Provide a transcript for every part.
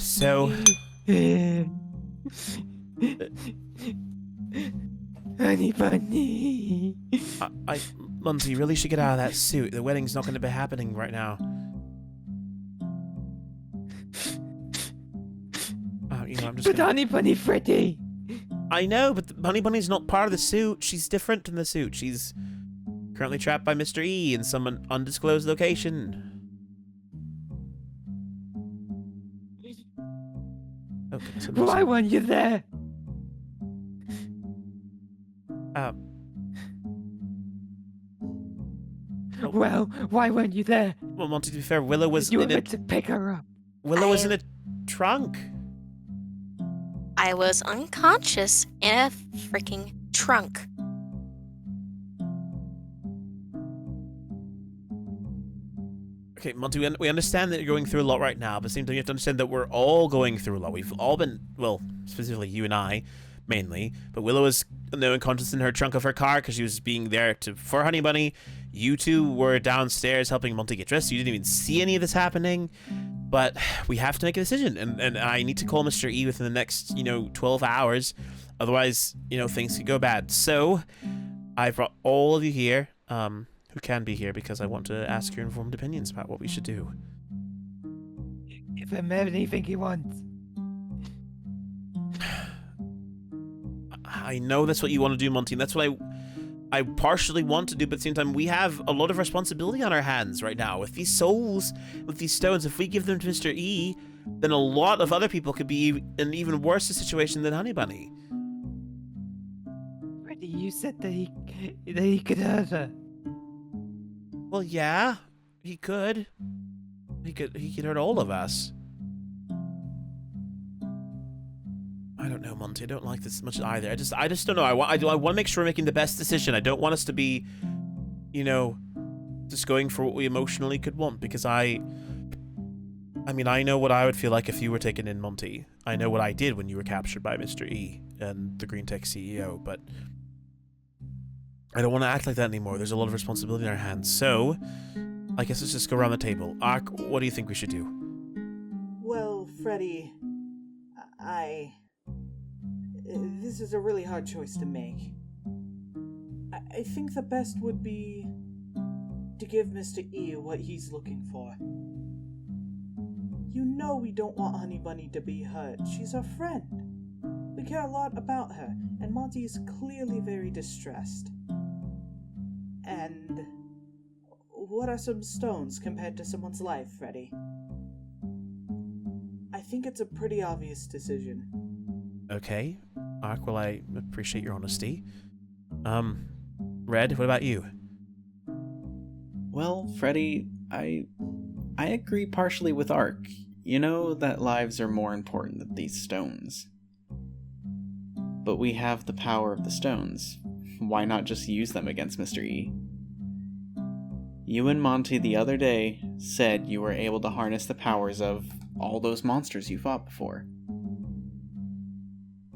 So... Honeybunny. Monty, you really should get out of that suit. The wedding's not going to be happening right now. I'm just But Honeybunny Freddy. I know, but Honeybunny's not part of the suit. She's different from the suit. She's currently trapped by Mr. E in some undisclosed location. Okay, so Why weren't you there? Well, why weren't you there? Well, Monty, to be fair, Willow was You were meant to pick her up. Willow was in a trunk. I was unconscious in a freaking trunk. Okay, Monty, we understand that you're going through a lot right now, but at the same time you have to understand that we're all going through a lot. We've all been, well, specifically you and I, mainly, but Willow was unconscious in her trunk of her car because she was being there for Honeybunny. You two were downstairs helping Monty get dressed. You didn't even see any of this happening, but we have to make a decision, and I need to call Mr. E within the next, 12 hours. Otherwise, things could go bad. So, I brought all of you here, who can be here, because I want to ask your informed opinions about what we should do. Give him anything he wants. I know that's what you want to do, Monty, and that's what I partially want to do, but at the same time, we have a lot of responsibility on our hands right now. With these souls, with these stones, if we give them to Mr. E, then a lot of other people could be in an even worse situation than Honeybunny. Freddy, you said that he could hurt her. Well, yeah, he could. He could hurt all of us. I don't know, Monty. I don't like this much either. I just don't know. I want to make sure we're making the best decision. I don't want us to be, just going for what we emotionally could want, because I know what I would feel like if you were taken in, Monty. I know what I did when you were captured by Mr. E and the Green Tech CEO, but I don't want to act like that anymore. There's a lot of responsibility in our hands. So, I guess let's just go around the table. Ark, what do you think we should do? Well, Freddy, this is a really hard choice to make. I think the best would be to give Mr. E what he's looking for. You know we don't want Honeybunny to be hurt. She's our friend. We care a lot about her, and Monty is clearly very distressed. And what are some stones compared to someone's life, Freddy? I think it's a pretty obvious decision. Okay. Ark, well, I appreciate your honesty. Red, what about you? Well, Freddy, I agree partially with Ark. You know that lives are more important than these stones. But we have the power of the stones. Why not just use them against Mr. E? You and Monty the other day said you were able to harness the powers of all those monsters you fought before.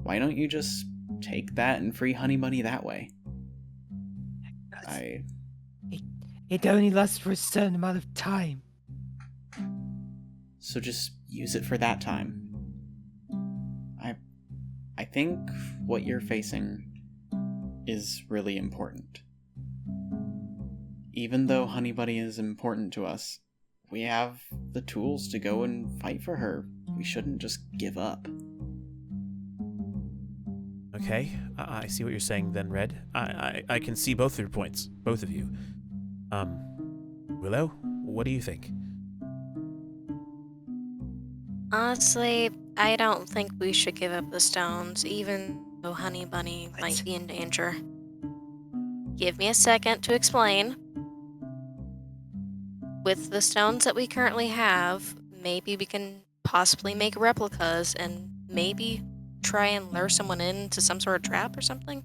Why don't you just take that and free Honeybunny that way? It only lasts for a certain amount of time. So just use it for that time. I think what you're facing is really important. Even though Honeybunny is important to us, we have the tools to go and fight for her. We shouldn't just give up. Okay, I see what you're saying then, Red. I can see both of your points, both of you. Willow, what do you think? Honestly, I don't think we should give up the stones, even though Honeybunny might be in danger. Give me a second to explain. With the stones that we currently have, maybe we can possibly make replicas and maybe try and lure someone into some sort of trap or something.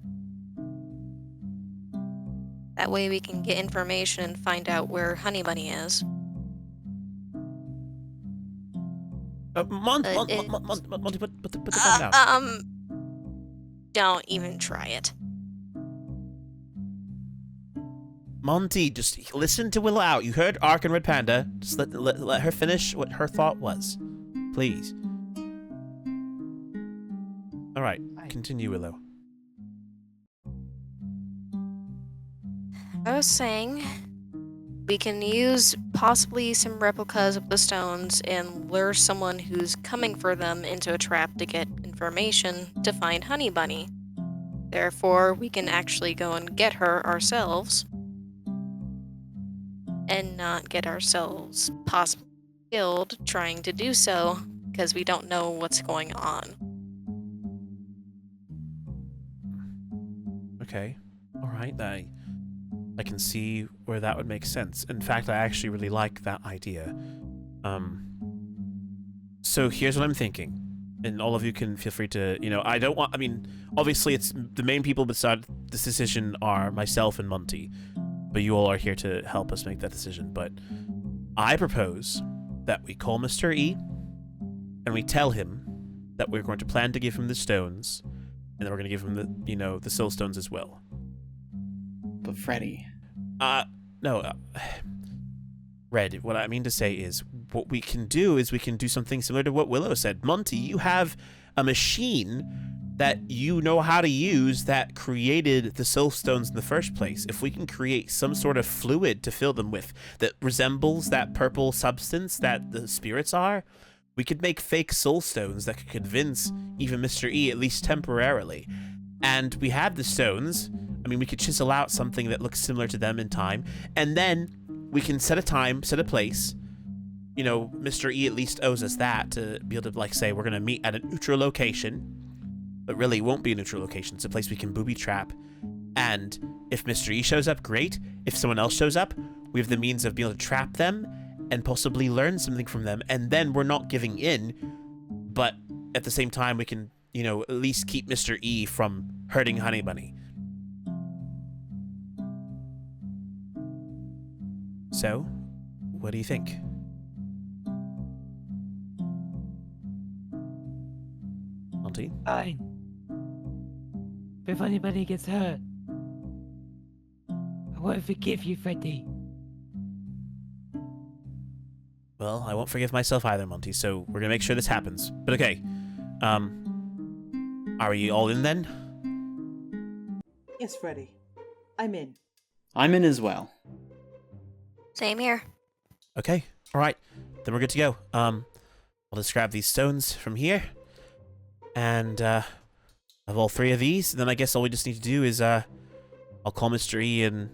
That way we can get information and find out where Honeybunny is. Monty, put the gun down. Don't even try it. Monty, just listen to Willow out. You heard Ark and Red Panda. Just let her finish what her thought was. Please. Alright, continue, Willow. I was saying we can use possibly some replicas of the stones and lure someone who's coming for them into a trap to get information to find Honeybunny. Therefore, we can actually go and get her ourselves and not get ourselves possibly killed trying to do so because we don't know what's going on. Okay. Alright, I can see where that would make sense. In fact, I actually really like that idea. So here's what I'm thinking. And all of you can feel free to, I mean, obviously it's the main people beside this decision are myself and Monty. But you all are here to help us make that decision. But I propose that we call Mr. E and we tell him that we're going to plan to give him the stones and then we're going to give him the, the soul stones as well. But Freddy. No. Red, what I mean to say is, what we can do is we can do something similar to what Willow said. Monty, you have a machine that you know how to use that created the soul stones in the first place. If we can create some sort of fluid to fill them with that resembles that purple substance that the spirits are, we could make fake soul stones that could convince even Mr. E, at least temporarily. And we have the stones. I mean, we could chisel out something that looks similar to them in time, and then we can set a time, set a place. Mr. E at least owes us that to be able to, say, we're going to meet at a neutral location. But really, it won't be a neutral location. It's a place we can booby trap. And if Mr. E shows up, great. If someone else shows up, we have the means of being able to trap them and possibly learn something from them. And then we're not giving in. But at the same time, we can, at least keep Mr. E from hurting Honeybunny. So, what do you think? Monty? Fine. But if anybody gets hurt, I won't forgive you, Freddy. Well, I won't forgive myself either, Monty, so we're gonna make sure this happens. But okay, are we all in then? Yes, Freddy. I'm in. I'm in as well. Same here. Okay, alright, then we're good to go. I'll just grab these stones from here, and, of all three of these, then I guess all we just need to do is, I'll call Mr. E and,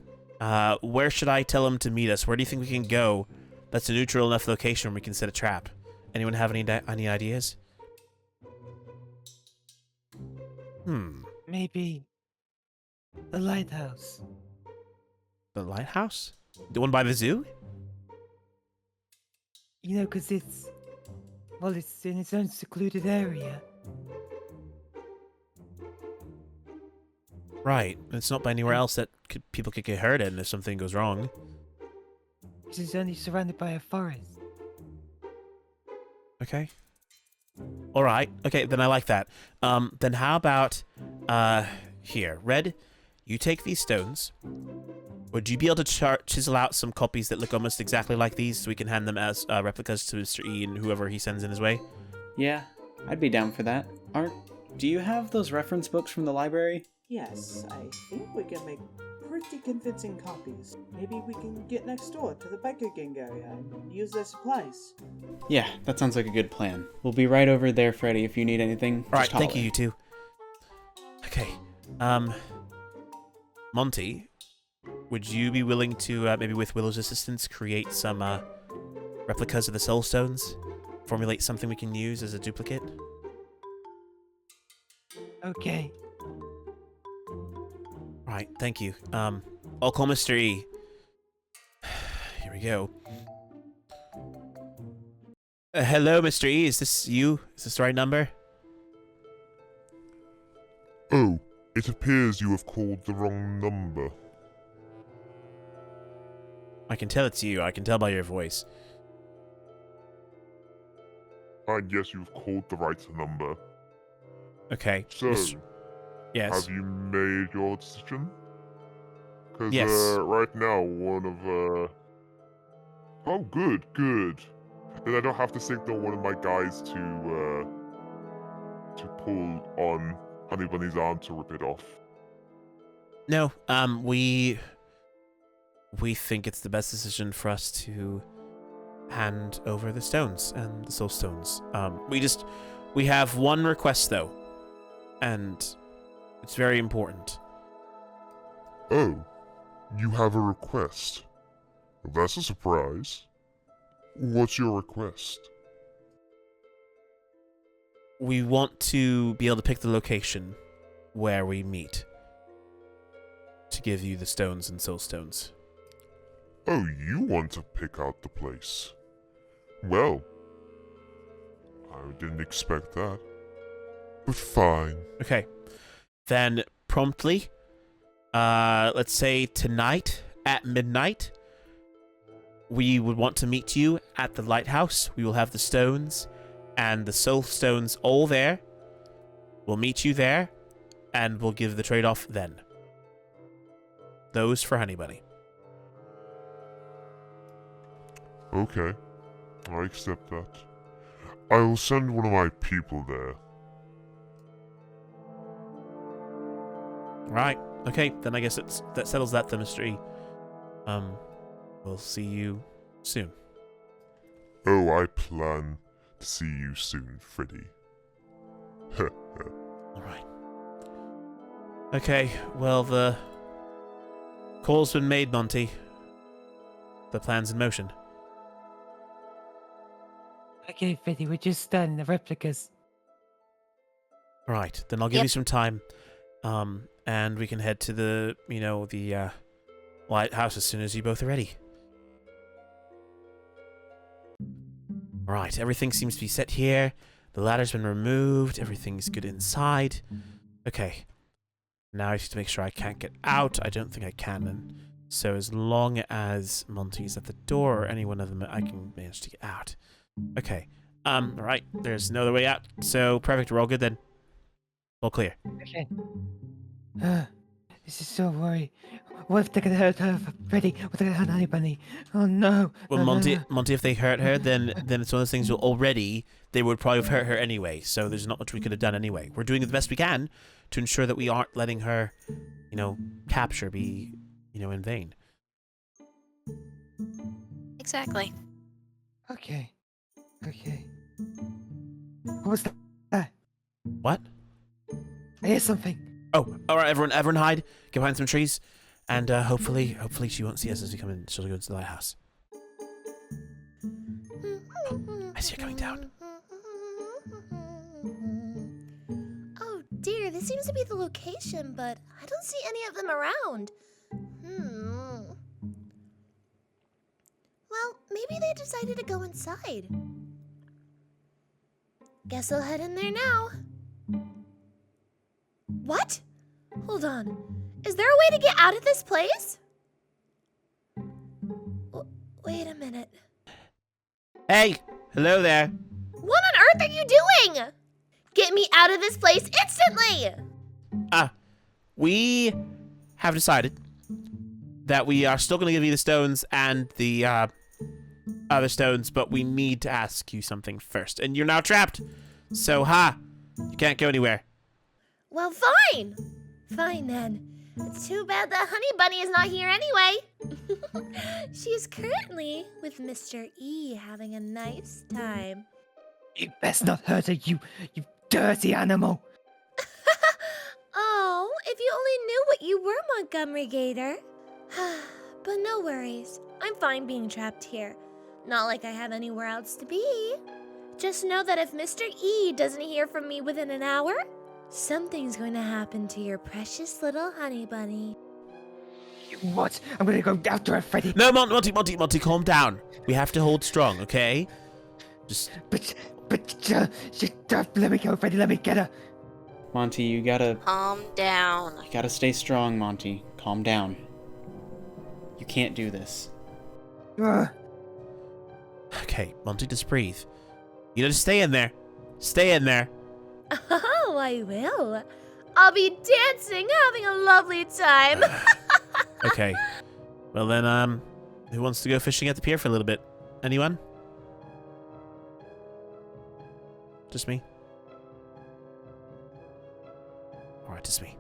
where should I tell him to meet us? Where do you think we can go that's a neutral enough location where we can set a trap? Anyone have any ideas? Maybe the lighthouse. The lighthouse? The one by the zoo? Because it's in its own secluded area. Right, it's not by anywhere else that people could get hurt in if something goes wrong. It's only surrounded by a forest. Okay. Alright, okay, then I like that. Then how about, here, Red, you take these stones. Would you be able to chisel out some copies that look almost exactly like these so we can hand them as replicas to Mr. E and whoever he sends in his way? Yeah, I'd be down for that. Art, do you have those reference books from the library? Yes, I think we can make pretty convincing copies. Maybe we can get next door to the Biker Gang area and use their supplies. Yeah, that sounds like a good plan. We'll be right over there, Freddy, if you need anything. Alright, thank you, you two. Okay, Monty, would you be willing to, maybe with Willow's assistance, create some, replicas of the soul stones? Formulate something we can use as a duplicate? Okay. Alright, thank you. I'll call Mr. E. Here we go. Hello, Mr. E, is this you? Is this the right number? Oh, it appears you have called the wrong number. I can tell it's you. I can tell by your voice. And yes, you've called the right number. Okay. So, Yes. have you made your decision? Because Yes. Right now, one of Oh, good. Then I don't have to signal one of my guys to pull on Honeybunny's arm to rip it off. No, we think it's the best decision for us to hand over the stones and the soul stones. We have one request though, and it's very important. Oh, you have a request. That's a surprise. What's your request? We want to be able to pick the location where we meet to give you the stones and soul stones. Oh, you want to pick out the place. Well, I didn't expect that. But fine. Okay. Then promptly, let's say tonight at midnight, we would want to meet you at the lighthouse. We will have the stones and the soul stones all there. We'll meet you there, and we'll give the trade-off then. Those for Honeybunny. Okay, I accept that. I will send one of my people there. Right. Okay, then I guess that settles that the mystery. We'll see you soon. Oh, I plan to see you soon, Freddy. Alright. Okay, well, the call's been made, Monty. The plan's in motion. Okay, Freddy, we're just starting the replicas. Right, then I'll give you some time. And we can head to the, the lighthouse as soon as you both are ready. Right, everything seems to be set here. The ladder's been removed. Everything's good inside. Okay. Now I need to make sure I can't get out. I don't think I can. And so as long as Monty's at the door or any one of them, I can manage to get out. Okay. Alright. There's no other way out. So, perfect. We're all good then. All clear. Okay. This is so worrying. What if they could hurt her, Freddy? What if they could hurt Honeybunny? Oh no. Well, No, no, Monty, no. Monty, if they hurt her, then it's one of those things. They would probably have hurt her anyway. So there's not much we could have done anyway. We're doing the best we can to ensure that we aren't letting her, capture be, in vain. Exactly. Okay. Okay. What was that? What? I hear something. Oh, all right, everyone hide. Get behind some trees, and hopefully she won't see us as we come in. She'll go into the lighthouse. I see her coming down. Oh dear, this seems to be the location, but I don't see any of them around. Well, maybe they decided to go inside. Guess I'll head in there now. What? Hold on. Is there a way to get out of this place? Wait a minute. Hey, hello there. What on earth are you doing? Get me out of this place instantly! We have decided that we are still going to give you the stones and the other stones, but we need to ask you something first. And you're now trapped. So, you can't go anywhere. Well, fine. Fine then. It's too bad that Honeybunny is not here anyway. She's currently with Mr. E having a nice time. You best not hurt her, you dirty animal. Oh, if you only knew what you were, Montgomery Gator. But no worries. I'm fine being trapped here. Not like I have anywhere else to be. Just know that if Mr. E doesn't hear from me within an hour, something's going to happen to your precious little Honeybunny. What? I'm gonna go after her, Freddy. No, Monty, calm down. We have to hold strong, okay? But, let me go, Freddy. Let me get her. Monty, you gotta Calm down. stay strong, Monty. Calm down. You can't do this. Okay, Monty, just breathe. You just stay in there. Stay in there. Oh, I will. I'll be dancing, having a lovely time. Okay. Well then, who wants to go fishing at the pier for a little bit? Anyone? Just me? Alright, it's me.